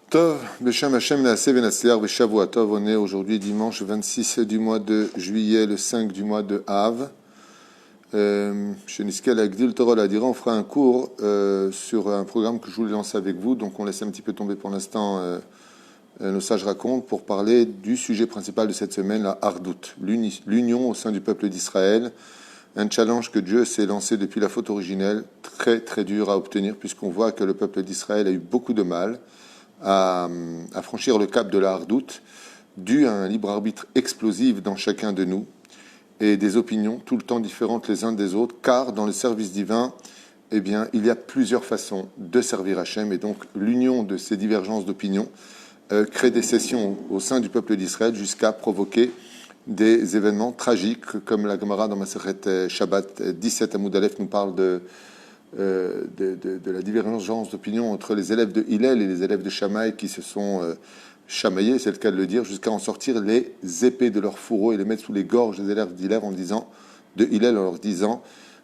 Tov, Beshem Hashem Naaseh Venasliach Beshavua Tov, on est aujourd'hui dimanche 26 du mois de juillet, le 5 du mois de Av. Chez Niskel Agdil Torah Ladira, on fera un cours sur un programme que je voulais lancer avec vous, donc on laisse un petit peu tomber pour l'instant nos sages racontent pour parler du sujet principal de cette semaine, la Hardout, l'union au sein du peuple d'Israël. Un challenge que Dieu s'est lancé depuis la faute originelle, très très dur à obtenir, puisqu'on voit que le peuple d'Israël a eu beaucoup de mal à franchir le cap de la Hardout, dû à un libre arbitre explosif dans chacun de nous, et des opinions tout le temps différentes les uns des autres, car dans le service divin, eh bien, il y a plusieurs façons de servir Hachem, et donc l'union de ces divergences d'opinions crée des sessions au sein du peuple d'Israël jusqu'à provoquer des événements tragiques, comme la Gemara dans Masechet Shabbat 17 Amoud Aleph nous parle de la divergence d'opinion entre les élèves de Hillel et les élèves de Shammai qui se sont chamaillés, c'est le cas de le dire, jusqu'à en sortir les épées de leurs fourreaux et les mettre sous les gorges des élèves d'Hillel de Hillel en leur disant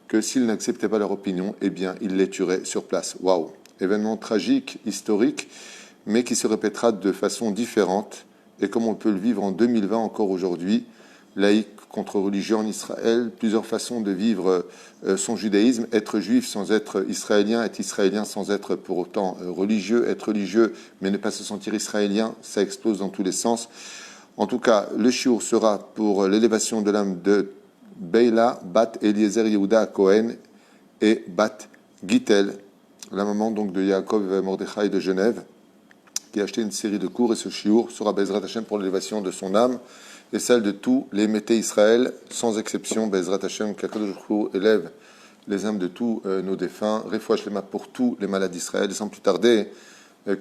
que s'ils n'acceptaient pas leur opinion, eh bien, ils les tueraient sur place. Waouh! Événement tragique, historique, mais qui se répétera de façon différente, et comme on peut le vivre en 2020 encore aujourd'hui, laïque contre religieux en Israël, plusieurs façons de vivre son judaïsme, être juif sans être israélien sans être pour autant religieux, être religieux mais ne pas se sentir israélien, ça explose dans tous les sens. En tout cas, le shiur sera pour l'élévation de l'âme de Beila, Bat Eliezer Yehuda Cohen et Bat Gitel, la maman donc de Yaakov Mordechai de Genève, qui a acheté une série de cours, et ce shiur sera Bezrat Hashem pour l'élévation de son âme et celle de tous les Mété Israël, sans exception. Bezrat Hashem, qu'Akadosh Baruch Hu élève les âmes de tous nos défunts, Refoua Shlema pour tous les malades d'Israël. Et sans plus tarder,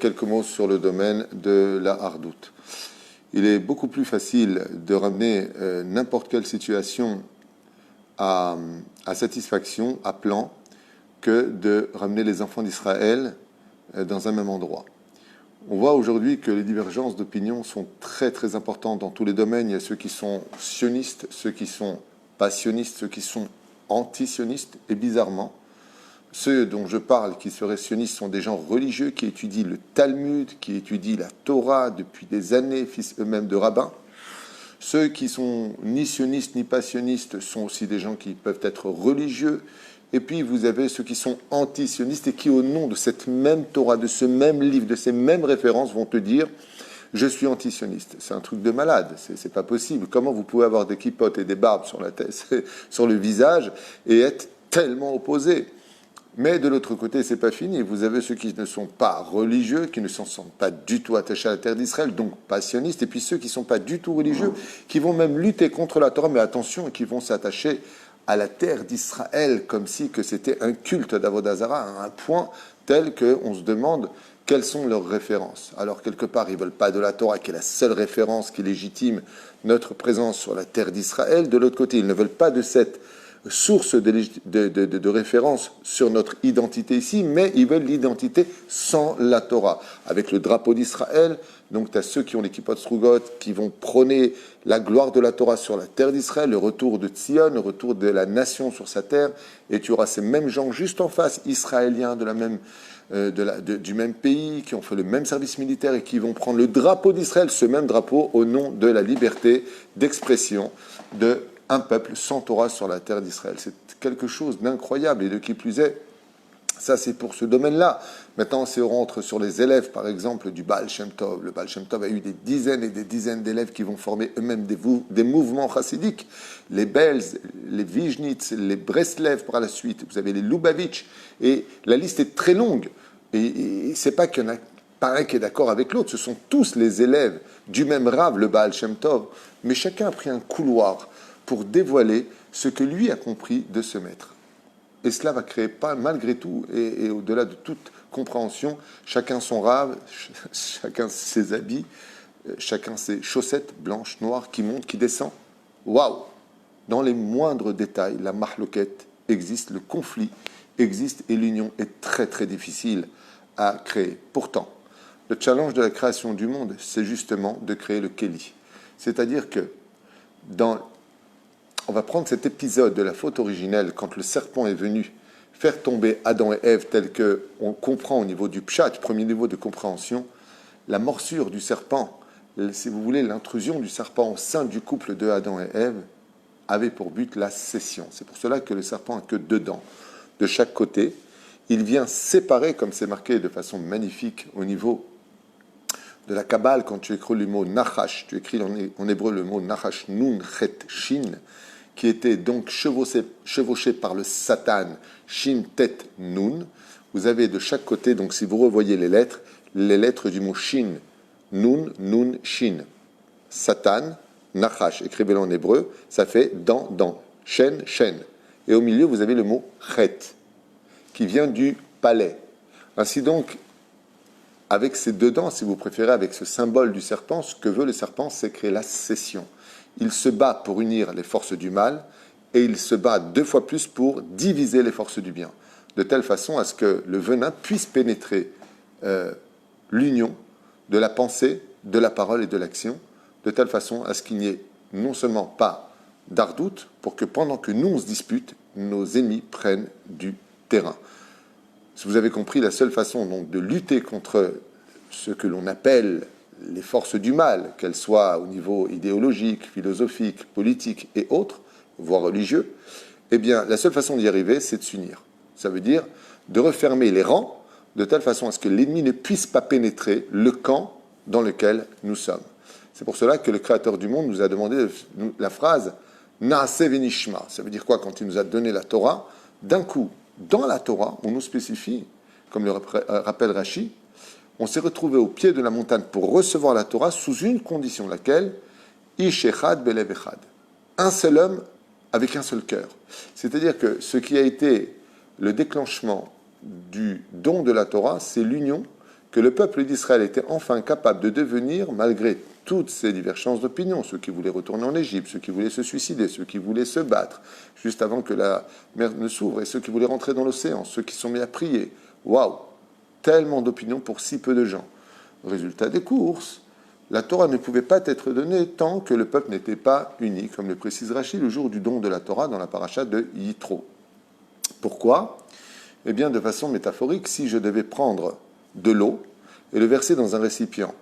quelques mots sur le domaine de la Hardout. Il est beaucoup plus facile de ramener n'importe quelle situation à satisfaction, à plan, que de ramener les enfants d'Israël dans un même endroit. On voit aujourd'hui que les divergences d'opinion sont très très importantes dans tous les domaines. Il y a ceux qui sont sionistes, ceux qui sont pas sionistes, ceux qui sont anti-sionistes, et bizarrement, ceux dont je parle qui seraient sionistes sont des gens religieux qui étudient le Talmud, qui étudient la Torah depuis des années, fils eux-mêmes de rabbins. Ceux qui sont ni sionistes ni pas sionistes sont aussi des gens qui peuvent être religieux. Et puis vous avez ceux qui sont anti-sionistes et qui, au nom de cette même Torah, de ce même livre, de ces mêmes références, vont te dire « je suis anti-sioniste ». C'est un truc de malade, c'est pas possible. Comment vous pouvez avoir des kippotes et des barbes sur la tête, sur le visage, et être tellement opposés? Mais de l'autre côté, c'est pas fini. Vous avez ceux qui ne sont pas religieux, qui ne s'en sentent pas du tout attachés à la terre d'Israël, donc pas sionistes, et puis ceux qui ne sont pas du tout religieux, qui vont même lutter contre la Torah, mais attention, qui vont s'attacher à la terre d'Israël, comme si que c'était un culte d'Avodah Zarah, à un point tel qu'on se demande quelles sont leurs références. Alors, quelque part, ils ne veulent pas de la Torah, qui est la seule référence qui légitime notre présence sur la terre d'Israël. De l'autre côté, ils ne veulent pas de cette source de référence sur notre identité ici, mais ils veulent l'identité sans la Torah, avec le drapeau d'Israël. Donc tu as ceux qui ont les kippot srugot, qui vont prôner la gloire de la Torah sur la terre d'Israël, le retour de Tzion, le retour de la nation sur sa terre, et tu auras ces mêmes gens juste en face, israéliens du même pays, qui ont fait le même service militaire et qui vont prendre le drapeau d'Israël, ce même drapeau, au nom de la liberté d'expression de un peuple sans Torah sur la terre d'Israël. C'est quelque chose d'incroyable, et de qui plus est, ça c'est pour ce domaine-là. Maintenant, si on rentre sur les élèves, par exemple, du Baal Shem Tov, le Baal Shem Tov a eu des dizaines et des dizaines d'élèves qui vont former eux-mêmes des mouvements chassidiques, les Belz, les Vizhnitz, les Breslev par la suite, vous avez les Lubavitch, et la liste est très longue, et c'est pas qu'il y en a pas un qui est d'accord avec l'autre, ce sont tous les élèves du même Rav, le Baal Shem Tov, mais chacun a pris un couloir pour dévoiler ce que lui a compris de ce maître. Et cela va créer, malgré tout, et au-delà de toute compréhension, chacun son rave, chacun ses habits, chacun ses chaussettes blanches, noires, qui montent, qui descendent. Waouh! Dans les moindres détails, la mahloquette existe, le conflit existe, et l'union est très très difficile à créer. Pourtant, le challenge de la création du monde, c'est justement de créer le Kéli. C'est-à-dire que on va prendre cet épisode de la faute originelle, quand le serpent est venu faire tomber Adam et Ève tel qu'on comprend au niveau du pshat, premier niveau de compréhension, la morsure du serpent, si vous voulez, l'intrusion du serpent au sein du couple de Adam et Ève, avait pour but la scission. C'est pour cela que le serpent n'a que deux dents de chaque côté. Il vient séparer, comme c'est marqué de façon magnifique au niveau de la Kabbale, quand tu écris le mot Nachash, tu écris en hébreu le mot Nachash Nun Chet Shin, qui était donc chevauché par le Satan, Shin Tet Nun. Vous avez de chaque côté, donc si vous revoyez les lettres du mot Shin, Nun, Nun, Shin. Satan, Nachash, écrivez-le en hébreu, ça fait dans, Shen, Shen. Et au milieu, vous avez le mot Chet, qui vient du palais. Ainsi donc, avec ces deux dents, si vous préférez, avec ce symbole du serpent, ce que veut le serpent, c'est créer la scission. Il se bat pour unir les forces du mal et il se bat 2 fois plus pour diviser les forces du bien, de telle façon à ce que le venin puisse pénétrer l'union de la pensée, de la parole et de l'action, de telle façon à ce qu'il n'y ait non seulement pas d'ardoute, pour que pendant que nous on se dispute, nos ennemis prennent du terrain. Si vous avez compris, la seule façon donc de lutter contre ce que l'on appelle les forces du mal, qu'elles soient au niveau idéologique, philosophique, politique et autres, voire religieux, eh bien, la seule façon d'y arriver, c'est de s'unir. Ça veut dire de refermer les rangs de telle façon à ce que l'ennemi ne puisse pas pénétrer le camp dans lequel nous sommes. C'est pour cela que le Créateur du monde nous a demandé la phrase « Naase venishma ». Ça veut dire quoi quand il nous a donné la Torah? D'un coup, dans la Torah, on nous spécifie, comme le rappelle Rashi, on s'est retrouvé au pied de la montagne pour recevoir la Torah sous une condition, laquelle Ish echad belev echad. Un seul homme avec un seul cœur. C'est-à-dire que ce qui a été le déclenchement du don de la Torah, c'est l'union que le peuple d'Israël était enfin capable de devenir, malgré toutes ces divergences d'opinion, ceux qui voulaient retourner en Égypte, ceux qui voulaient se suicider, ceux qui voulaient se battre, juste avant que la mer ne s'ouvre, et ceux qui voulaient rentrer dans l'océan, ceux qui sont mis à prier. Waouh! Tellement d'opinions pour si peu de gens. Résultat des courses, la Torah ne pouvait pas être donnée tant que le peuple n'était pas uni, comme le précise Rashi, le jour du don de la Torah dans la paracha de Yitro. Pourquoi? Eh bien, de façon métaphorique, si je devais prendre de l'eau et le verser dans un récipient,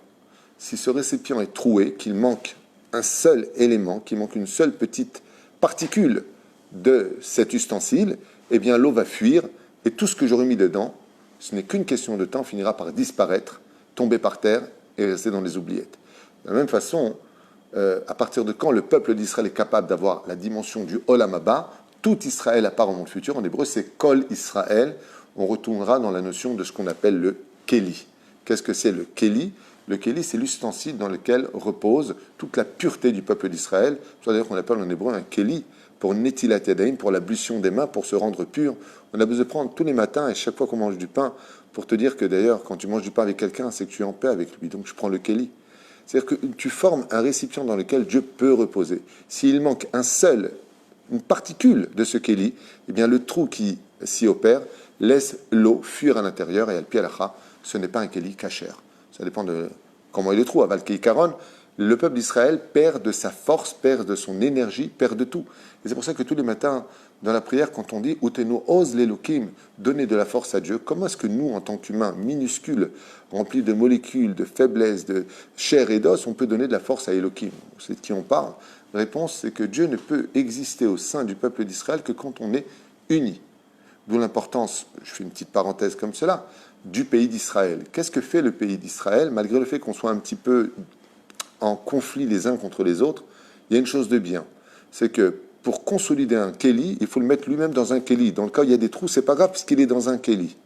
si ce récipient est troué, qu'il manque un seul élément, qu'il manque une seule petite particule de cet ustensile, eh bien l'eau va fuir et tout ce que j'aurais mis dedans, ce n'est qu'une question de temps, finira par disparaître, tomber par terre et rester dans les oubliettes. De la même façon, à partir de quand le peuple d'Israël est capable d'avoir la dimension du Olam Haba, tout Israël à part au monde futur, en hébreu c'est Kol Israël, on retournera dans la notion de ce qu'on appelle le Kéli. Qu'est-ce que c'est le Kéli? Le Kéli, c'est l'ustensile dans lequel repose toute la pureté du peuple d'Israël. C'est d'ailleurs qu'on appelle en hébreu un Kéli, pour Netilat Yadayim, pour l'ablution des mains, pour se rendre pur. On a besoin de prendre tous les matins et chaque fois qu'on mange du pain, pour te dire que d'ailleurs, quand tu manges du pain avec quelqu'un, c'est que tu es en paix avec lui. Donc je prends le Kéli. C'est-à-dire que tu formes un récipient dans lequel Dieu peut reposer. S'il manque une particule de ce Kéli, eh bien le trou qui s'y opère laisse l'eau fuir à l'intérieur et al-pi halacha, ce n'est pas un Kéli kasher. Ça dépend de comment il est trou. Aval Keikaron, le peuple d'Israël perd de sa force, perd de son énergie, perd de tout. Et c'est pour ça que tous les matins, dans la prière, quand on dit « Utenu oz l'Elokim », donner de la force à Dieu, comment est-ce que nous, en tant qu'humains minuscules, remplis de molécules, de faiblesses, de chair et d'os, on peut donner de la force à Elohim? C'est de qui on parle. La réponse, c'est que Dieu ne peut exister au sein du peuple d'Israël que quand on est unis. D'où l'importance, je fais une petite parenthèse comme cela, du pays d'Israël. Qu'est-ce que fait le pays d'Israël? Malgré le fait qu'on soit un petit peu en conflit les uns contre les autres, il y a une chose de bien, c'est que pour consolider un kéli, il faut le mettre lui-même dans un kéli. Dans le cas où il y a des trous, c'est pas grave puisqu'il est dans un kéli.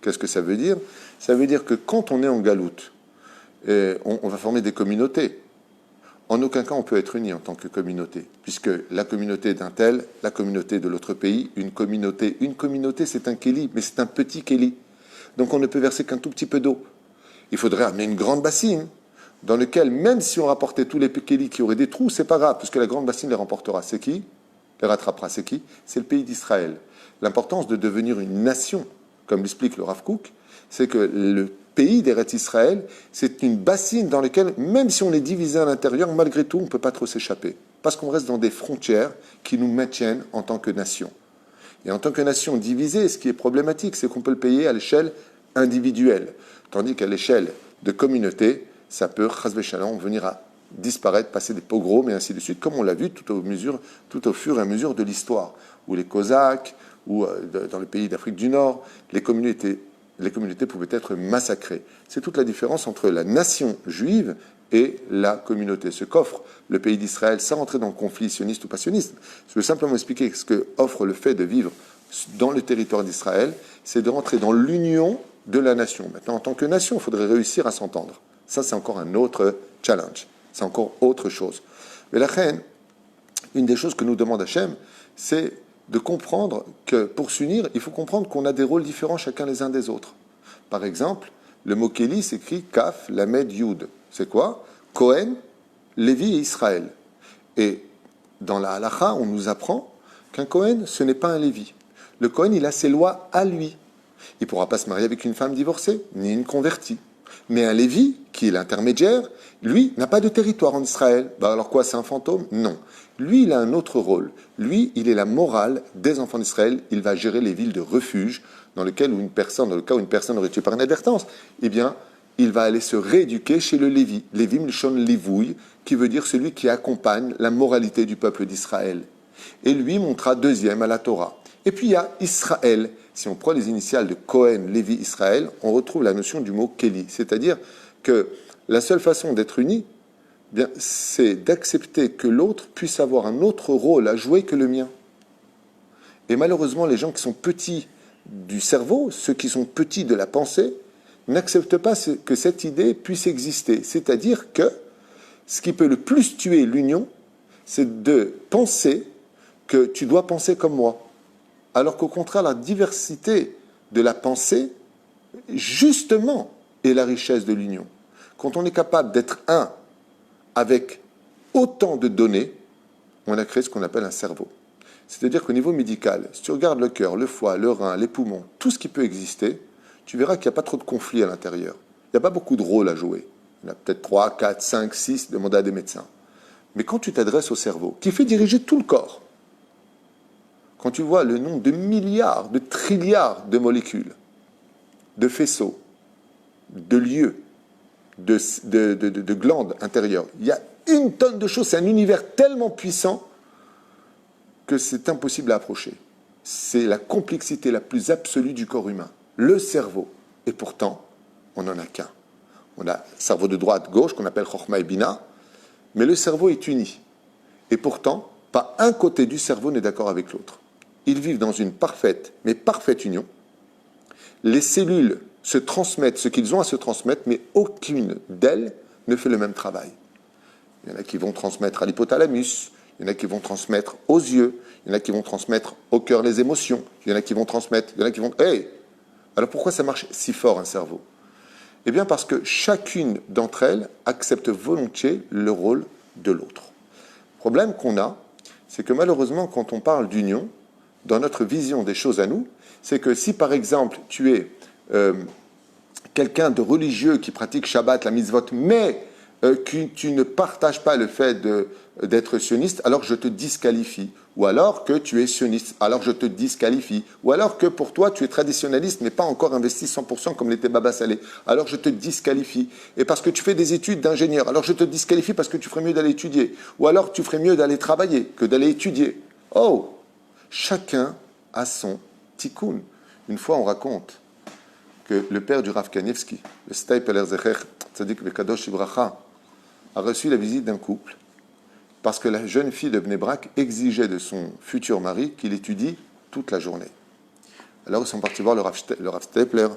Qu'est-ce que ça veut dire? Ça veut dire que quand on est en galoute, on va former des communautés. En aucun cas on peut être unis en tant que communauté, puisque la communauté d'un tel, la communauté de l'autre pays, une communauté c'est un kéli, mais c'est un petit kéli. Donc on ne peut verser qu'un tout petit peu d'eau. Il faudrait amener une grande bassine, dans lequel, même si on rapportait tous les kélis qui auraient des trous, c'est pas grave, puisque la grande bassine les remportera. C'est qui? Les rattrapera. C'est qui? C'est le pays d'Israël. L'importance de devenir une nation, comme l'explique le Rav Kook, c'est que le pays d'Eretz Israël, c'est une bassine dans laquelle, même si on est divisé à l'intérieur, malgré tout, on ne peut pas trop s'échapper. Parce qu'on reste dans des frontières qui nous maintiennent en tant que nation. Et en tant que nation divisée, ce qui est problématique, c'est qu'on peut le payer à l'échelle individuelle. Tandis qu'à l'échelle de communauté, ça peut, chas v'shalom, venir à disparaître, passer des pogroms et ainsi de suite, comme on l'a vu tout au fur et à mesure de l'histoire, où les Cosaques, ou dans les pays d'Afrique du Nord, les communautés pouvaient être massacrées. C'est toute la différence entre la nation juive et la communauté. Ce qu'offre le pays d'Israël, sans rentrer dans le conflit sioniste ou pas sioniste, je veux simplement expliquer ce que offre le fait de vivre dans le territoire d'Israël, c'est de rentrer dans l'union de la nation. Maintenant, en tant que nation, il faudrait réussir à s'entendre. Ça, c'est encore un autre challenge. C'est encore autre chose. Mais la reine, une des choses que nous demande Hachem, c'est de comprendre que pour s'unir, il faut comprendre qu'on a des rôles différents chacun les uns des autres. Par exemple, le mot Kéli s'écrit Kaf, Lamed, Yud. C'est quoi? Cohen, Lévi et Israël. Et dans la halakha, on nous apprend qu'un Cohen, ce n'est pas un Lévi. Le Cohen, il a ses lois à lui. Il ne pourra pas se marier avec une femme divorcée, ni une convertie. Mais un Lévi, qui est l'intermédiaire, lui, n'a pas de territoire en Israël. Alors quoi, c'est un fantôme? Non. Lui, il a un autre rôle. Lui, il est la morale des enfants d'Israël. Il va gérer les villes de refuge dans le cas où une personne aurait tué par inadvertance. Eh bien, il va aller se rééduquer chez le Lévi. Lévi Milshon Livouille, qui veut dire celui qui accompagne la moralité du peuple d'Israël. Et lui montera deuxième à la Torah. Et puis il y a Israël. Si on prend les initiales de Cohen, Lévi, Israël, on retrouve la notion du mot Kéli. C'est-à-dire que la seule façon d'être uni, bien, c'est d'accepter que l'autre puisse avoir un autre rôle à jouer que le mien. Et malheureusement, les gens qui sont petits du cerveau, ceux qui sont petits de la pensée, n'acceptent pas que cette idée puisse exister. C'est-à-dire que ce qui peut le plus tuer l'union, c'est de penser que tu dois penser comme moi. Alors qu'au contraire, la diversité de la pensée, justement, est la richesse de l'union. Quand on est capable d'être un avec autant de données, on a créé ce qu'on appelle un cerveau. C'est-à-dire qu'au niveau médical, si tu regardes le cœur, le foie, le rein, les poumons, tout ce qui peut exister, tu verras qu'il n'y a pas trop de conflits à l'intérieur. Il n'y a pas beaucoup de rôles à jouer. Il y en a peut-être 3, 4, 5, 6, demandez à des médecins. Mais quand tu t'adresses au cerveau, qui fait diriger tout le corps, quand tu vois le nombre de milliards, de trilliards de molécules, de faisceaux, de lieux, de glandes intérieures, il y a une tonne de choses, c'est un univers tellement puissant que c'est impossible à approcher. C'est la complexité la plus absolue du corps humain, le cerveau. Et pourtant, on n'en a qu'un. On a cerveau de droite, gauche, qu'on appelle Chochma et Bina, mais le cerveau est uni. Et pourtant, pas un côté du cerveau n'est d'accord avec l'autre. Ils vivent dans une parfaite union. Les cellules se transmettent ce qu'ils ont à se transmettre, mais aucune d'elles ne fait le même travail. Il y en a qui vont transmettre à l'hypothalamus, il y en a qui vont transmettre aux yeux, il y en a qui vont transmettre au cœur les émotions, il y en a qui vont transmettre, il y en a qui vont... Hey! Alors pourquoi ça marche si fort un cerveau? Eh bien parce que chacune d'entre elles accepte volontiers le rôle de l'autre. Le problème qu'on a, c'est que malheureusement, quand on parle d'union, dans notre vision des choses à nous, c'est que si par exemple tu es quelqu'un de religieux qui pratique Shabbat, la mitzvot, mais que tu ne partages pas le fait d'être sioniste, alors je te disqualifie. Ou alors que tu es sioniste, alors je te disqualifie. Ou alors que pour toi, tu es traditionnaliste, mais pas encore investi 100% comme l'était Baba Saleh, alors je te disqualifie. Et parce que tu fais des études d'ingénieur, alors je te disqualifie parce que tu ferais mieux d'aller étudier. Ou alors tu ferais mieux d'aller travailler que d'aller étudier. Oh! Chacun a son tikkun. Une fois, on raconte que le père du Rav Kanievski, le Stay Peler Zecher Tzadik Vekadosh Ibracha, a reçu la visite d'un couple parce que la jeune fille de Bnei Brak exigeait de son futur mari qu'il étudie toute la journée. Alors ils sont partis voir le Rav Stepler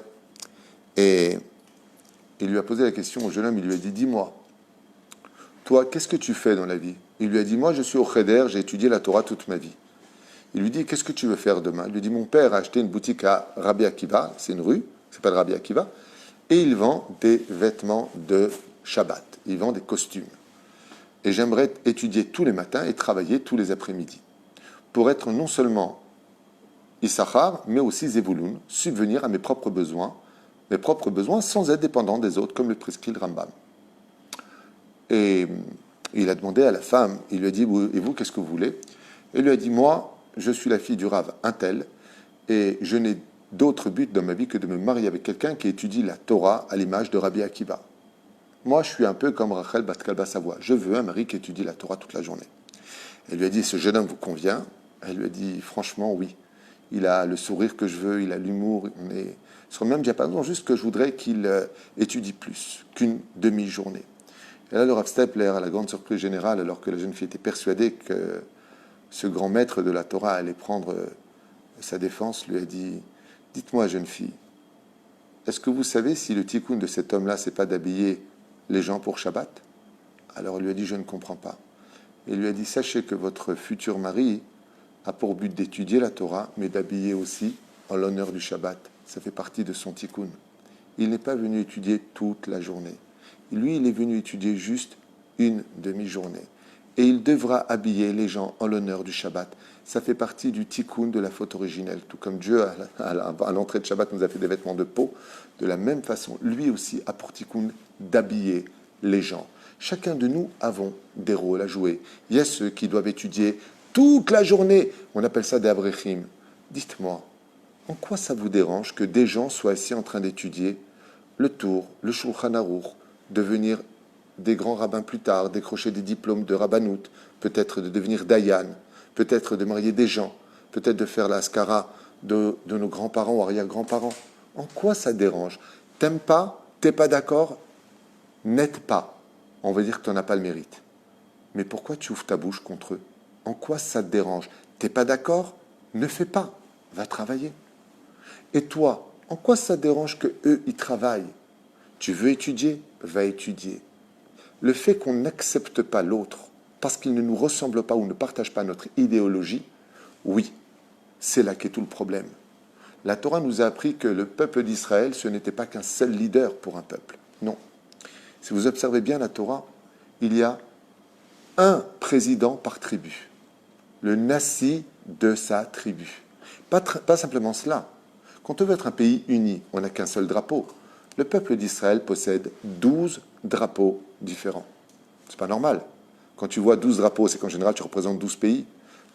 et il lui a posé la question au jeune homme, il lui a dit « Dis-moi, toi, qu'est-ce que tu fais dans la vie ?» Il lui a dit « Moi, je suis au Cheder, j'ai étudié la Torah toute ma vie. » Il lui dit « Qu'est-ce que tu veux faire demain ?» Il lui dit « Mon père a acheté une boutique à Rabbi Akiva, c'est une rue, qui s'appelle Rabbi Akiva, et il vend des vêtements de Shabbat, il vend des costumes. Et j'aimerais étudier tous les matins et travailler tous les après-midi, pour être non seulement Issachar, mais aussi Zevulun, subvenir à mes propres besoins sans être dépendant des autres, comme le prescrit le Rambam. » Et il a demandé à la femme, il lui a dit « Et vous, qu'est-ce que vous voulez ?» Elle lui a dit « Moi, je suis la fille du Rav Intel, et je n'ai d'autre but dans ma vie que de me marier avec quelqu'un qui étudie la Torah à l'image de Rabbi Akiva. moi je suis un peu comme Rachel Bat Kalba Savoie. Je veux un mari qui étudie la Torah toute la journée. Elle lui a dit, ce jeune homme vous convient? Elle lui a dit, franchement, oui. Il a le sourire que je veux, il a l'humour. On est sur le même diapason, juste que je voudrais qu'il étudie plus qu'une demi-journée. Et là, le Rav Stepler, à la grande surprise générale, alors que la jeune fille était persuadée que ce grand maître de la Torah allait prendre sa défense, lui a dit, dites-moi, jeune fille, est-ce que vous savez si le tikkun de cet homme-là, c'est pas d'habiller les gens pour Shabbat? Alors elle lui a dit, je ne comprends pas. Et il lui a dit, sachez que votre futur mari a pour but d'étudier la Torah, mais d'habiller aussi en l'honneur du Shabbat. Ça fait partie de son tikkun. Il n'est pas venu étudier toute la journée. Lui, il est venu étudier juste une demi-journée. Et il devra habiller les gens en l'honneur du Shabbat. Ça fait partie du tikkun de la faute originelle. Tout comme Dieu, à l'entrée de Shabbat, nous a fait des vêtements de peau, de la même façon, lui aussi a pour tikkun d'habiller les gens. Chacun de nous avons des rôles à jouer. Il y a ceux qui doivent étudier toute la journée. On appelle ça des abrechim. Dites-moi, en quoi ça vous dérange que des gens soient ici en train d'étudier le Tour, le Shulchan Aruch, devenir des grands rabbins plus tard, décrocher des diplômes de rabbanout, peut-être de devenir dayan, peut-être de marier des gens, peut-être de faire la askara de nos grands-parents ou arrière-grands-parents. En quoi ça dérange? T'aimes pas? T'es pas d'accord? N'aide pas. On va dire que tu n'en as pas le mérite. Mais pourquoi tu ouvres ta bouche contre eux? En quoi ça te dérange? T'es pas d'accord? Ne fais pas. Va travailler. Et toi, en quoi ça te dérange que eux ils travaillent? Tu veux étudier? Va étudier. Le fait qu'on n'accepte pas l'autre parce qu'il ne nous ressemble pas ou ne partage pas notre idéologie, oui, c'est là qu'est tout le problème. La Torah nous a appris que le peuple d'Israël, ce n'était pas qu'un seul leader pour un peuple. Non. Si vous observez bien la Torah, il y a un président par tribu, le nasi de sa tribu. Pas simplement cela. Quand on veut être un pays uni, on n'a qu'un seul drapeau. Le peuple d'Israël possède 12 drapeaux différents. C'est pas normal. Quand tu vois 12 drapeaux, c'est qu'en général tu représentes 12 pays.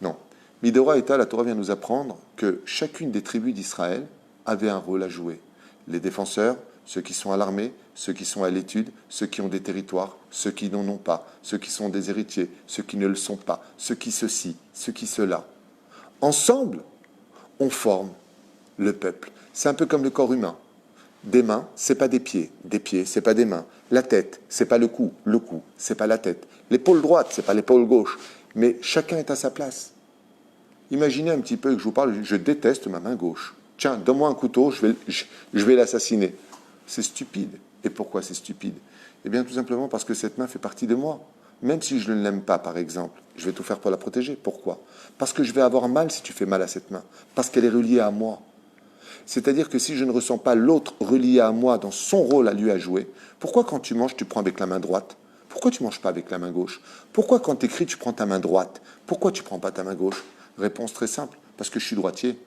Non. Midora Eta, la Torah vient nous apprendre que chacune des tribus d'Israël avait un rôle à jouer. Les défenseurs, ceux qui sont à l'armée, ceux qui sont à l'étude, ceux qui ont des territoires, ceux qui n'en ont pas, ceux qui sont des héritiers, ceux qui ne le sont pas, ceux qui ceci, ceux qui cela. Ensemble, on forme le peuple. C'est un peu comme le corps humain. Des mains, c'est pas des pieds, c'est pas des mains. La tête, c'est pas le cou, c'est pas la tête. L'épaule droite, c'est pas l'épaule gauche. Mais chacun est à sa place. Imaginez un petit peu que je vous parle, je déteste ma main gauche. Tiens, donne-moi un couteau, je vais l'assassiner. C'est stupide. Et pourquoi c'est stupide? Eh bien, tout simplement parce que cette main fait partie de moi. Même si je ne l'aime pas, par exemple, je vais tout faire pour la protéger. Pourquoi? Parce que je vais avoir mal si tu fais mal à cette main. Parce qu'elle est reliée à moi. C'est-à-dire que si je ne ressens pas l'autre relié à moi dans son rôle à lui à jouer, pourquoi quand tu manges, tu prends avec la main droite? Pourquoi tu ne manges pas avec la main gauche? Pourquoi quand tu écris, tu prends ta main droite? Pourquoi tu ne prends pas ta main gauche? Réponse très simple, parce que je suis droitier.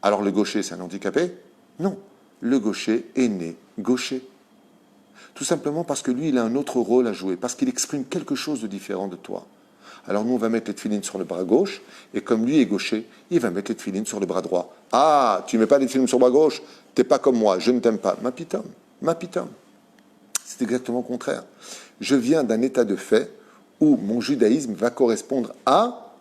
Alors le gaucher, c'est un handicapé? Non, le gaucher est né gaucher. Tout simplement parce que lui, il a un autre rôle à jouer, parce qu'il exprime quelque chose de différent de toi. Alors nous, on va mettre les tefilines sur le bras gauche, et comme lui est gaucher, il va mettre les tefilines sur le bras droit. Ah, tu ne mets pas les tefilines sur le bras gauche, tu n'es pas comme moi, je ne t'aime pas. Ma pitom. C'est exactement le contraire. Je viens d'un état de fait où mon judaïsme va correspondre à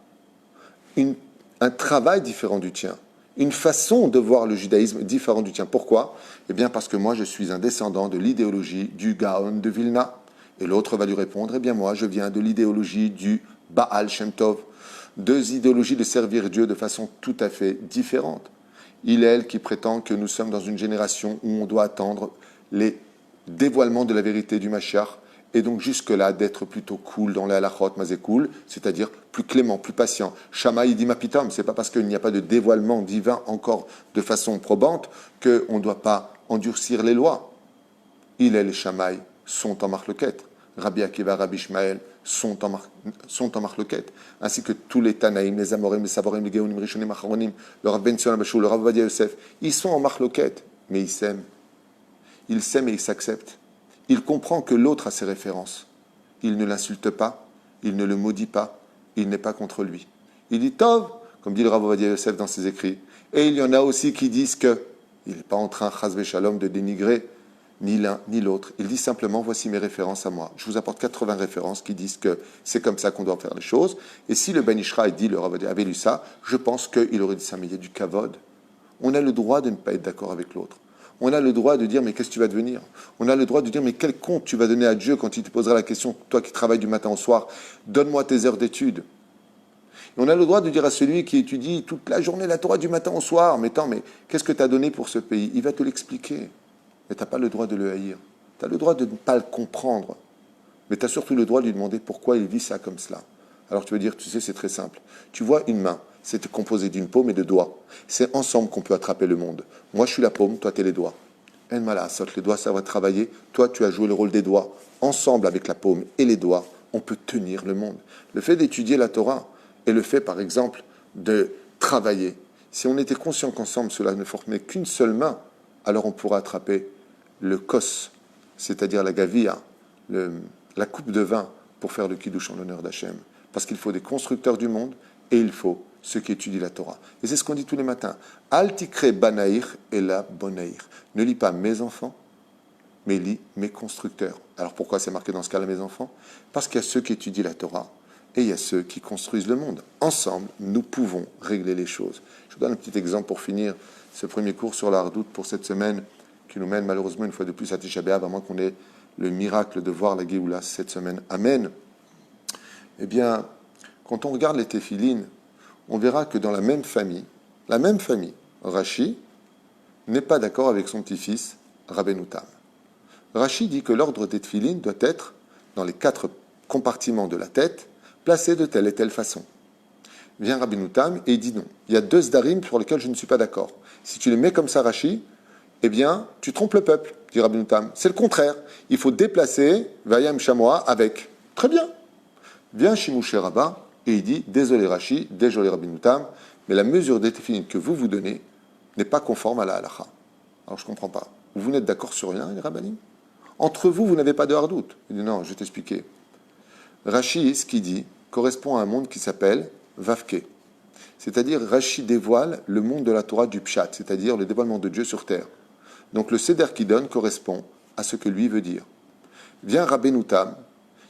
un travail différent du tien, une façon de voir le judaïsme différent du tien. Pourquoi? Eh bien parce que moi, je suis un descendant de l'idéologie du Gaon de Vilna. Et l'autre va lui répondre, eh bien moi, je viens de l'idéologie du Baal Shem Tov. Deux idéologies de servir Dieu de façon tout à fait différente. Il est elle qui prétend que nous sommes dans une génération où on doit attendre les dévoilements de la vérité du Mashiach, et donc jusque-là d'être plutôt cool dans les halachot, mazékoul, c'est-à-dire plus clément, plus patient. Shammai, il dit mapitam, c'est pas parce qu'il n'y a pas de dévoilement divin encore de façon probante qu'on ne doit pas endurcir les lois. Il et les Shammai sont en marloquette. Rabbi Akiva, Rabbi Ishmael sont en marloquette. Ainsi que tous les Tanaïm, les Amorim, les Savorim, les Geonim, Rishonim, Acharonim, le Rav Ben Sion Abashou, le Rav Ovadia Yosef, ils sont en marloquette, mais ils s'aiment. Ils s'aiment et ils s'acceptent. Il comprend que l'autre a ses références. Il ne l'insulte pas, il ne le maudit pas, il n'est pas contre lui. Il dit Tov, comme dit le Rav Ovadia Yosef dans ses écrits. Et il y en a aussi qui disent que il n'est pas en train, chas v'shalom, de dénigrer, ni l'un ni l'autre. Il dit simplement, voici mes références à moi. Je vous apporte 80 références qui disent que c'est comme ça qu'on doit faire les choses. Et si le Ben Ishra dit, le Rav avait lu ça, je pense qu'il aurait dit ça, mais il y a du kavod. On a le droit de ne pas être d'accord avec l'autre. On a le droit de dire, mais qu'est-ce que tu vas devenir? On a le droit de dire, mais quel compte tu vas donner à Dieu quand il te posera la question, toi qui travailles du matin au soir, donne-moi tes heures d'études. Et on a le droit de dire à celui qui étudie toute la journée la Torah du matin au soir, mais attends, mais qu'est-ce que tu as donné pour ce pays? Il va te l'expliquer. Mais tu n'as pas le droit de le haïr. Tu as le droit de ne pas le comprendre. Mais tu as surtout le droit de lui demander pourquoi il vit ça comme cela. Alors tu veux dire, tu sais, c'est très simple. Tu vois une main, c'est composé d'une paume et de doigts. C'est ensemble qu'on peut attraper le monde. Moi, je suis la paume, toi, tu es les doigts. En malasot, les doigts, ça va travailler. Toi, tu as joué le rôle des doigts. Ensemble, avec la paume et les doigts, on peut tenir le monde. Le fait d'étudier la Torah et le fait, par exemple, de travailler, si on était conscient qu'ensemble, cela ne formait qu'une seule main, alors on pourra attraper le kos, c'est-à-dire la gavia, la coupe de vin, pour faire le kiddush en l'honneur d'Hachem. Parce qu'il faut des constructeurs du monde et il faut ceux qui étudient la Torah. Et c'est ce qu'on dit tous les matins. Al tikre banaïr et la bonaïr. Ne lis pas mes enfants, mais lis mes constructeurs. Alors pourquoi c'est marqué dans ce cas-là mes enfants? Parce qu'il y a ceux qui étudient la Torah et il y a ceux qui construisent le monde. Ensemble, nous pouvons régler les choses. Je vous donne un petit exemple pour finir ce premier cours sur la Hardout pour cette semaine qui nous mène malheureusement une fois de plus à Tisha B'Av, à moins qu'on ait le miracle de voir la Géoula cette semaine. Amen. Eh bien, quand on regarde les téphilines, on verra que dans la même famille, Rashi n'est pas d'accord avec son petit-fils, Rabbeinu Tam. Rashi dit que l'ordre des téphilines doit être, dans les 4 compartiments de la tête, placé de telle et telle façon. Vient Rabbeinu Tam et il dit non. Il y a 2 sdarim sur lesquels je ne suis pas d'accord. Si tu les mets comme ça, Rashi, eh bien, tu trompes le peuple, dit Rabbeinu Tam. C'est le contraire. Il faut déplacer Vayam Shamoa avec. Très bien. Vient Shimouché Rabba et il dit, désolé Rashi, désolé Rabbeinu Tam, mais la mesure des téphilines que vous donner n'est pas conforme à la halakha. Alors je ne comprends pas. Vous n'êtes d'accord sur rien, les rabbanim? Entre vous, vous n'avez pas de hardout. Il dit non, je vais t'expliquer. Rashi, ce qu'il dit, correspond à un monde qui s'appelle Vavke. C'est-à-dire, Rashi dévoile le monde de la Torah du Pshat, c'est-à-dire le dévoilement de Dieu sur terre. Donc le Seder qu'il donne correspond à ce que lui veut dire. Vient Rabbeinu Tam,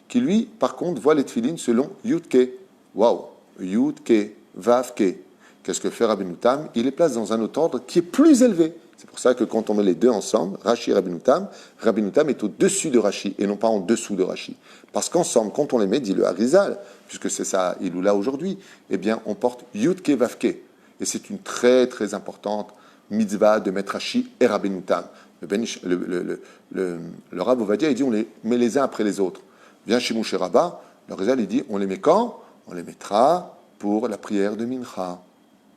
qui lui, par contre, voit les tefilines selon Yudke. Waouh, Yudke, Vavke. Qu'est-ce que fait Rabbeinu Tam? Il les place dans un autre ordre qui est plus élevé. C'est pour ça que quand on met les deux ensemble, Rashi et Rabbeinu Tam est au-dessus de Rashi et non pas en dessous de Rashi. Parce qu'ensemble, quand on les met, dit le Harizal, puisque c'est ça, il ou là aujourd'hui, eh bien, on porte Yudke Vavke. Et c'est une très très importante mitzvah de mettre Rashi et Rabbeinu Tam. Le Rav Ovadia, il dit on les met les uns après les autres. Vient chez Moshe Rabba, le Harizal, il dit on les met quand? On les mettra pour la prière de Mincha.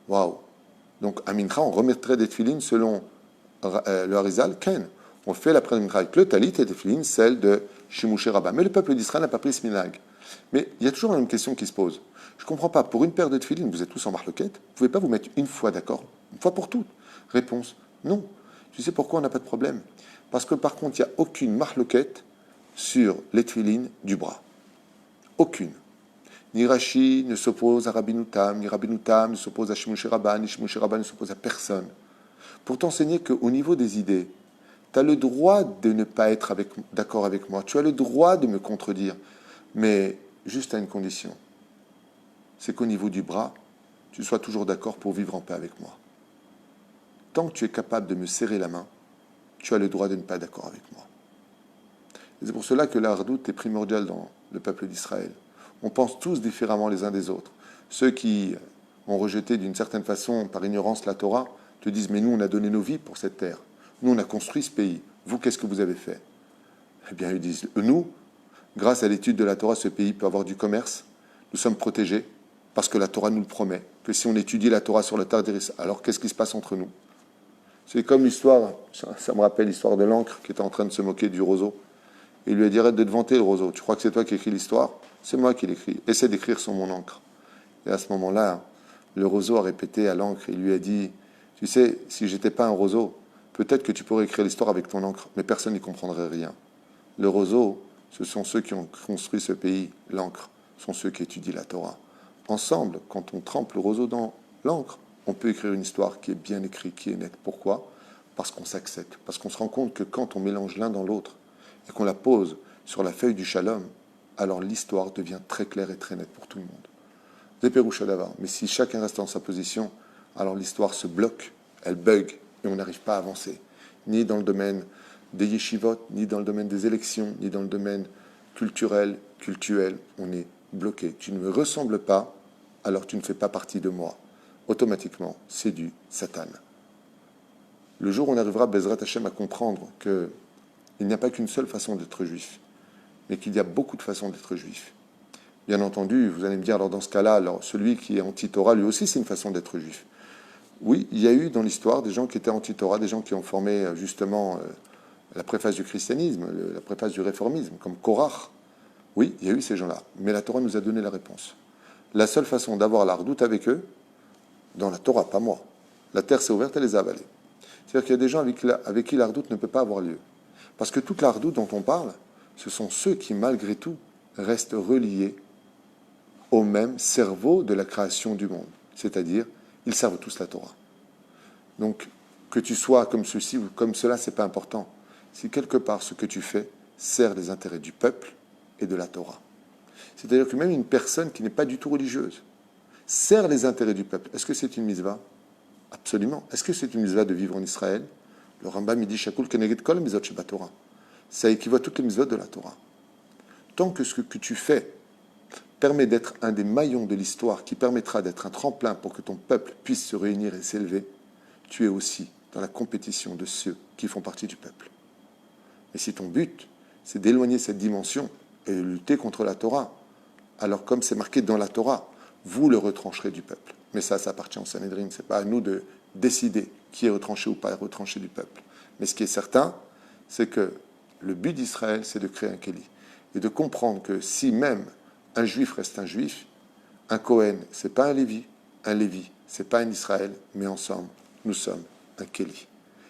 Waouh! Donc, à Mincha, on remettrait des tefilines selon le Harizal, Ken. On fait la prière de Mincha avec le talit et des tefilines, celle de Shimouché Rabba. Mais le peuple d'Israël n'a pas pris ce minhag. Mais il y a toujours la même question qui se pose. Je ne comprends pas, pour une paire de tefilines, vous êtes tous en marloquette, vous ne pouvez pas vous mettre une fois d'accord? Une fois pour toutes? Réponse, non. Tu sais pourquoi on n'a pas de problème? Parce que par contre, il n'y a aucune marloquette sur les tefilines du bras. Aucune. Ni Rashi ne s'oppose à Rabbeinu Tam, ni Rabbeinu Tam ne s'oppose à Shimouché Rabba, ni Shimouché Rabba ne s'oppose à personne. Pour t'enseigner qu'au niveau des idées, tu as le droit de ne pas être d'accord avec moi, tu as le droit de me contredire, mais juste à une condition, c'est qu'au niveau du bras, tu sois toujours d'accord pour vivre en paix avec moi. Tant que tu es capable de me serrer la main, tu as le droit de ne pas être d'accord avec moi. Et c'est pour cela que la hardout est primordiale dans le peuple d'Israël. On pense tous différemment les uns des autres. Ceux qui ont rejeté d'une certaine façon, par ignorance, la Torah, te disent, mais nous, on a donné nos vies pour cette terre. Nous, on a construit ce pays. Vous, qu'est-ce que vous avez fait? Eh bien, ils disent, nous, grâce à l'étude de la Torah, ce pays peut avoir du commerce. Nous sommes protégés parce que la Torah nous le promet. Que si on étudie la Torah sur le Tardiris, alors qu'est-ce qui se passe entre nous? C'est comme l'histoire, ça me rappelle l'histoire de l'encre qui était en train de se moquer du roseau. Il lui a dit, arrête de te vanter le roseau. Tu crois que c'est toi qui écris l'histoire? C'est moi qui l'écris. Essaie d'écrire sur mon encre. Et à ce moment-là, le roseau a répété à l'encre. Il lui a dit, tu sais, si j'étais pas un roseau, peut-être que tu pourrais écrire l'histoire avec ton encre, mais personne n'y comprendrait rien. Le roseau, ce sont ceux qui ont construit ce pays. L'encre sont ceux qui étudient la Torah. Ensemble, quand on trempe le roseau dans l'encre, on peut écrire une histoire qui est bien écrite, qui est nette. Pourquoi? parce qu'on s'accepte, parce qu'on se rend compte que quand on mélange l'un dans l'autre et qu'on la pose sur la feuille du shalom, alors l'histoire devient très claire et très nette pour tout le monde. Des pérouches d'avant. Mais si chacun reste dans sa position, alors l'histoire se bloque, elle bug, et on n'arrive pas à avancer. Ni dans le domaine des yeshivot, ni dans le domaine des élections, ni dans le domaine culturel, cultuel, on est bloqué. Tu ne me ressembles pas, alors tu ne fais pas partie de moi. Automatiquement, c'est du Satan. Le jour où on arrivera, Bezrat Hashem, à comprendre qu'il n'y a pas qu'une seule façon d'être juif, mais qu'il y a beaucoup de façons d'être juif. Bien entendu, vous allez me dire, alors dans ce cas-là, alors celui qui est anti-Torah, lui aussi, c'est une façon d'être juif. Oui, il y a eu dans l'histoire des gens qui étaient anti-Torah, des gens qui ont formé justement la préface du christianisme, la préface du réformisme, comme Korach. Oui, il y a eu ces gens-là. Mais la Torah nous a donné la réponse. La seule façon d'avoir la redoute avec eux, dans la Torah, pas moi. La terre s'est ouverte, elle les a avalés. C'est-à-dire qu'il y a des gens avec qui la redoute ne peut pas avoir lieu. Parce que toute la redoute dont on parle, ce sont ceux qui, malgré tout, restent reliés au même cerveau de la création du monde. C'est-à-dire, ils servent tous la Torah. Donc, que tu sois comme ceci ou comme cela, ce n'est pas important. Si quelque part ce que tu fais sert les intérêts du peuple et de la Torah. C'est-à-dire que même une personne qui n'est pas du tout religieuse sert les intérêts du peuple. Est-ce que c'est une mitzvah? Absolument. Est-ce que c'est une mitzvah de vivre en Israël? Le Rambam dit Shakul Keneged Kol Mitzvot Sheba Torah. Ça équivaut à toutes les mitzvot de la Torah. Tant que ce que tu fais permet d'être un des maillons de l'histoire qui permettra d'être un tremplin pour que ton peuple puisse se réunir et s'élever, tu es aussi dans la compétition de ceux qui font partie du peuple. Mais si ton but, c'est d'éloigner cette dimension et de lutter contre la Torah, alors comme c'est marqué dans la Torah, vous le retrancherez du peuple. Mais ça appartient au Sanhédrin. Ce n'est pas à nous de décider qui est retranché ou pas retranché du peuple. Mais ce qui est certain, c'est que le but d'Israël, c'est de créer un Kéli. Et de comprendre que si même un juif reste un juif, un Cohen, ce n'est pas un Lévi, ce n'est pas un Israël, mais ensemble, nous sommes un Kéli.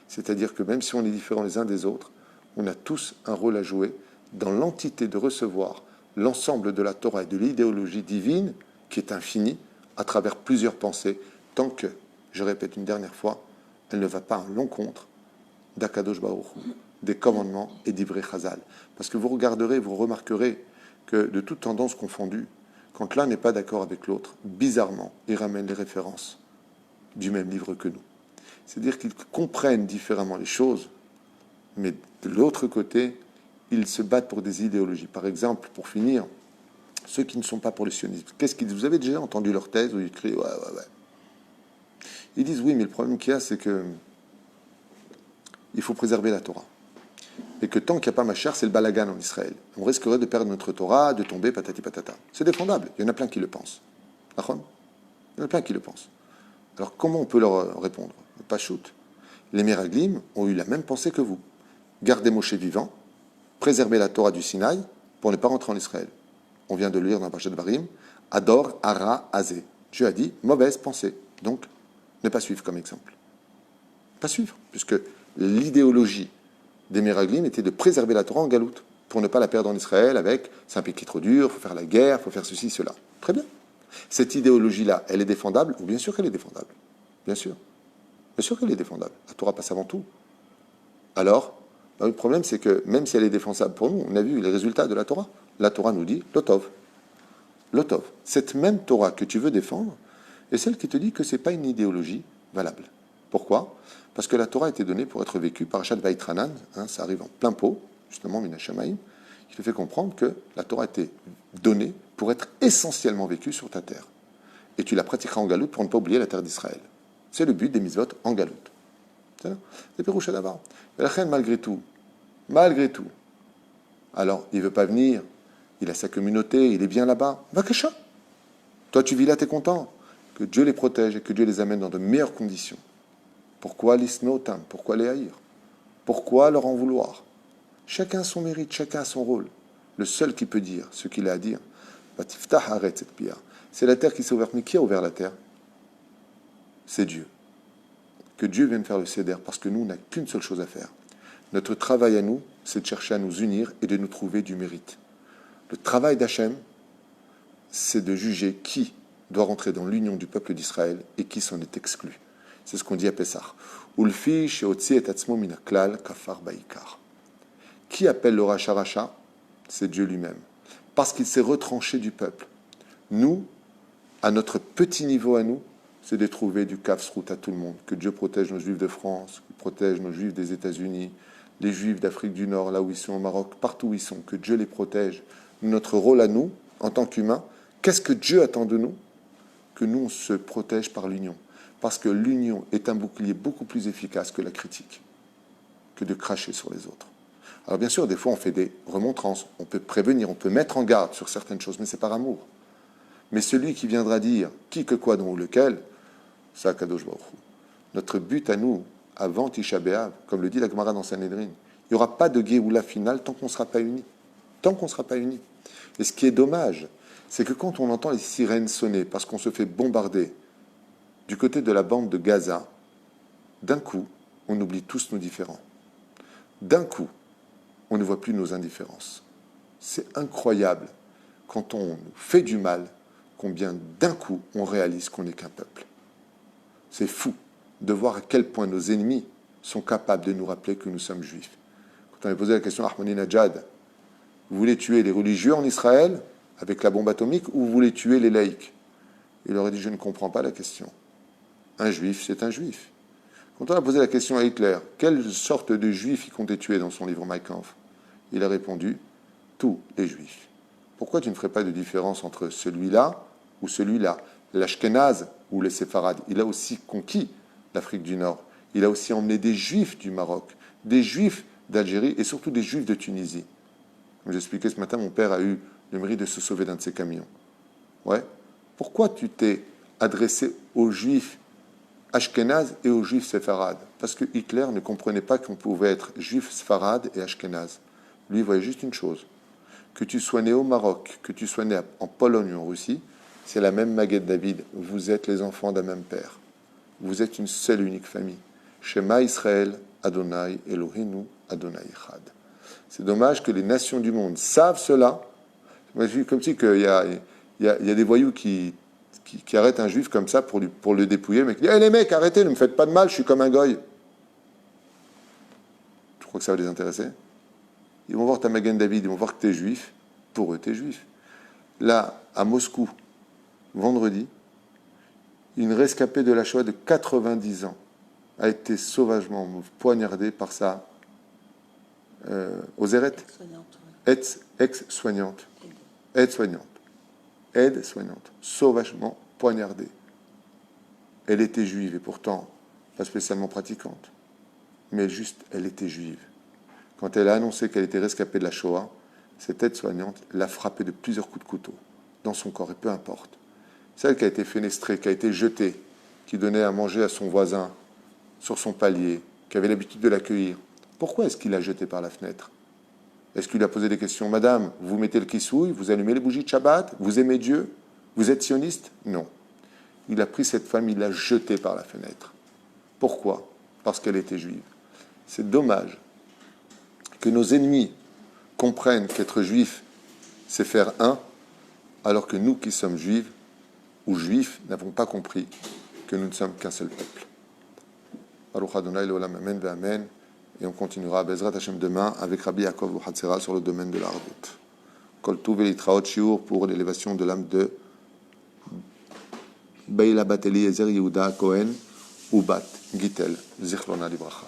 C'est-à-dire que même si on est différents les uns des autres, on a tous un rôle à jouer dans l'entité de recevoir l'ensemble de la Torah et de l'idéologie divine qui est infinie à travers plusieurs pensées, tant que, je répète une dernière fois, elle ne va pas à l'encontre d'Akadosh Baruch Hu, des commandements et d'Ivrei Chazal. Parce que vous regarderez, vous remarquerez que de toutes tendances confondues, quand l'un n'est pas d'accord avec l'autre, bizarrement, il ramène les références du même livre que nous. C'est-à-dire qu'ils comprennent différemment les choses, mais de l'autre côté, ils se battent pour des idéologies. Par exemple, pour finir, ceux qui ne sont pas pour le sionisme, qu'est-ce qu'ils disent? Vous avez déjà entendu leur thèse où ils crient ouais. Ils disent oui, mais le problème qu'il y a, c'est que il faut préserver la Torah. Et que tant qu'il n'y a pas Machar, c'est le balagan en Israël. On risquerait de perdre notre Torah, de tomber patati patata. C'est défendable. Il y en a plein qui le pensent. Il y en a plein qui le pensent. Alors comment on peut leur répondre? Pas shoot. Les Meraglim ont eu la même pensée que vous. Gardez Moshe vivant, préserver la Torah du Sinaï pour ne pas rentrer en Israël. On vient de le lire dans Parashat Devarim, Ador, Ara, Azé. Dieu a dit, mauvaise pensée. Donc, ne pas suivre comme exemple. Pas suivre, puisque l'idéologie des Meraglim était de préserver la Torah en galoute, pour ne pas la perdre en Israël avec, c'est un pays qui est trop dur, il faut faire la guerre, il faut faire ceci, cela. Très bien. Cette idéologie-là, elle est défendable? Bien sûr qu'elle est défendable. Bien sûr. Bien sûr qu'elle est défendable. La Torah passe avant tout. Alors, le problème, c'est que même si elle est défendable pour nous, on a vu les résultats de la Torah. La Torah nous dit Lotov. Lotov. Cette même Torah que tu veux défendre est celle qui te dit que ce n'est pas une idéologie valable. Pourquoi? Parce que la Torah a été donnée pour être vécue par Achat Vaitranan, ça arrive en plein pot, justement, Minashamaïm, qui te fait comprendre que la Torah a été donnée pour être essentiellement vécue sur ta terre. Et tu la pratiqueras en galoute pour ne pas oublier la terre d'Israël. C'est le but des mitzvot en galoute. C'est Péroucha d'avant. Mais la reine, malgré tout, alors il ne veut pas venir, il a sa communauté, il est bien là-bas, va Kasha. Toi tu vis là, tu es content. Que Dieu les protège et que Dieu les amène dans de meilleures conditions. Pourquoi l'isnotam? Pourquoi les haïr? Pourquoi leur en vouloir? Chacun a son mérite, chacun a son rôle. Le seul qui peut dire ce qu'il a à dire, c'est la terre qui s'est ouverte. Mais qui a ouvert la terre? C'est Dieu. Que Dieu vienne faire le céder, parce que nous, on n'a qu'une seule chose à faire. Notre travail à nous, c'est de chercher à nous unir et de nous trouver du mérite. Le travail d'Hachem, c'est de juger qui doit rentrer dans l'union du peuple d'Israël et qui s'en est exclu. C'est ce qu'on dit à Pessah. Ulfi sheotzi et atzmo min haklal kafar baikar. Qui appelle le Racha Racha? C'est Dieu lui-même. Parce qu'il s'est retranché du peuple. Nous, à notre petit niveau à nous, c'est de trouver du kafsrout à tout le monde. Que Dieu protège nos juifs de France, qu'il protège nos juifs des États-Unis, les juifs d'Afrique du Nord, là où ils sont, au Maroc, partout où ils sont, que Dieu les protège. Notre rôle à nous, en tant qu'humains, qu'est-ce que Dieu attend de nous? Que nous, on se protège par l'union. Parce que l'union est un bouclier beaucoup plus efficace que la critique, que de cracher sur les autres. Alors bien sûr, des fois, on fait des remontrances, on peut prévenir, on peut mettre en garde sur certaines choses, mais c'est par amour. Mais celui qui viendra dire qui, que, quoi, dont ou lequel, c'est Akadosh Baruch Hu. Notre but à nous, avant Tisha B'Av, comme le dit la Gemara dans Sanhedrin, il n'y aura pas de Géoula finale tant qu'on ne sera pas unis. Tant qu'on ne sera pas unis. Et ce qui est dommage, c'est que quand on entend les sirènes sonner, parce qu'on se fait bombarder du côté de la bande de Gaza, d'un coup, on oublie tous nos différends. D'un coup, on ne voit plus nos indifférences. C'est incroyable, quand on nous fait du mal, combien d'un coup on réalise qu'on n'est qu'un peuple. C'est fou de voir à quel point nos ennemis sont capables de nous rappeler que nous sommes juifs. Quand on a posé la question à Ahmadinejad, vous voulez tuer les religieux en Israël avec la bombe atomique ou vous voulez tuer les laïcs? Il aurait dit, je ne comprends pas la question. Un juif, c'est un juif. Quand on a posé la question à Hitler, quelle sorte de juifs il comptait tuer dans son livre Mein Kampf? Il a répondu, tous les juifs. Pourquoi tu ne ferais pas de différence entre celui-là ou celui-là, l'Ashkénaze ou les séfarades? Il a aussi conquis l'Afrique du Nord. Il a aussi emmené des juifs du Maroc, des juifs d'Algérie et surtout des juifs de Tunisie. Comme j'expliquais ce matin, mon père a eu le mérite de se sauver d'un de ses camions. Ouais. Pourquoi tu t'es adressé aux juifs ashkénazes et aux juifs séfarades? Parce que Hitler ne comprenait pas qu'on pouvait être juif séfarade et ashkénaze. Lui, il voyait juste une chose. Que tu sois né au Maroc, que tu sois né en Pologne ou en Russie, c'est la même Maguette David. Vous êtes les enfants d'un même père. Vous êtes une seule et unique famille. Shema Israël, Adonai Eloheinu, Adonai Echad. C'est dommage que les nations du monde savent cela. Comme si il y a des voyous qui arrêtent un juif comme ça pour le dépouiller, mais qui disent hey, les mecs, arrêtez, ne me faites pas de mal, je suis comme un goy. Tu crois que ça va les intéresser? Ils vont voir ta Magen David, ils vont voir que tu es juif. Pour eux, tu es juif. Là, à Moscou, vendredi, une rescapée de la Shoah de 90 ans a été sauvagement poignardée par sa Ozeret, ex-soignante, aide-soignante, sauvagement poignardée. Elle était juive et pourtant pas spécialement pratiquante, mais juste elle était juive. Quand elle a annoncé qu'elle était rescapée de la Shoah, cette aide-soignante l'a frappée de plusieurs coups de couteau dans son corps, et peu importe. Celle qui a été fenestrée, qui a été jetée, qui donnait à manger à son voisin sur son palier, qui avait l'habitude de l'accueillir. Pourquoi est-ce qu'il l'a jetée par la fenêtre? Est-ce qu'il lui a posé des questions? Madame, vous mettez le kissouille, vous allumez les bougies de Shabbat, vous aimez Dieu, vous êtes sioniste? Non. Il a pris cette femme, il l'a jetée par la fenêtre. Pourquoi? Parce qu'elle était juive. C'est dommage que nos ennemis comprennent qu'être juif, c'est faire un, alors que nous qui sommes juifs ou juifs n'avons pas compris que nous ne sommes qu'un seul peuple. Baruch Adonai l'olam, amen ve amen. Et on continuera à Bezrat Hashem demain avec Rabbi Yaakov Luchatzera sur le domaine de l'Ardout. Kol Tuv Elitraot Shiur pour l'élévation de l'âme de Beila Bat Eliezer Yehuda Cohen ou Bat Gitel Zichlona Libracha.